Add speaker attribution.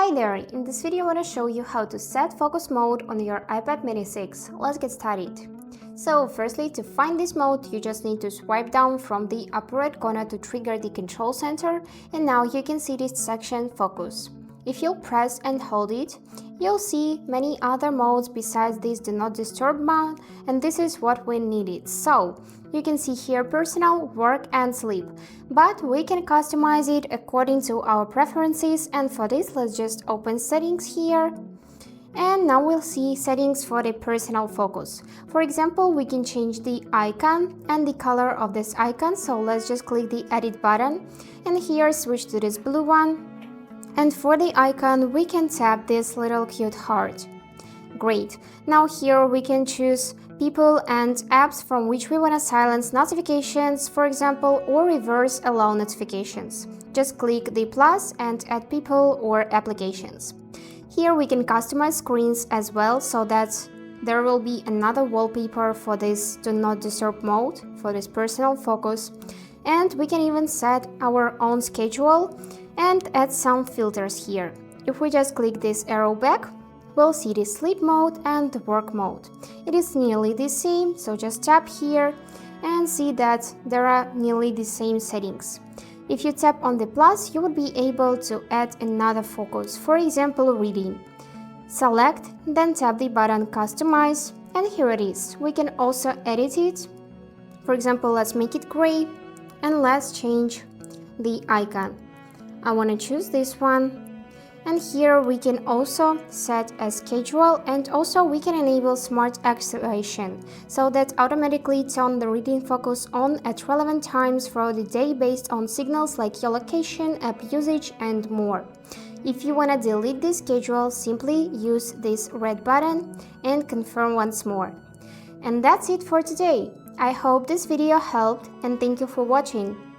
Speaker 1: Hi there! In this video I want to show you how to set focus mode on your iPad mini 6. Let's get started. So firstly, to find this mode, you just need to swipe down from the upper right corner to trigger the control center, and now you can see this section focus. If you'll press and hold it, you'll see many other modes besides this do not disturb mode, and this is what we needed. So you can see here personal, work and sleep, but we can customize it according to our preferences, and for this let's just open settings here. And now we'll see settings for the personal focus. For example, we can change the icon and the color of this icon, so let's just click the edit button and here switch to this blue one. And for the icon, we can tap this little cute heart. Great. Now here we can choose people and apps from which we want to silence notifications, for example, or reverse allow notifications. Just click the plus and add people or applications. Here we can customize screens as well, so that there will be another wallpaper for this do not disturb mode, for this personal focus. And we can even set our own schedule and add some filters here. If we just click this arrow back, we'll see the sleep mode and the work mode. It is nearly the same, so just tap here and see that there are nearly the same settings. If you tap on the plus, you would be able to add another focus, for example, reading. Select, then tap the button customize, and here it is. We can also edit it. For example, let's make it gray and let's change the icon. I want to choose this one, and here we can also set a schedule, and also we can enable smart activation so that automatically turn the reading focus on at relevant times throughout the day based on signals like your location, app usage and more. If you want to delete this schedule, simply use this red button and confirm once more. And that's it for today. I hope this video helped and thank you for watching.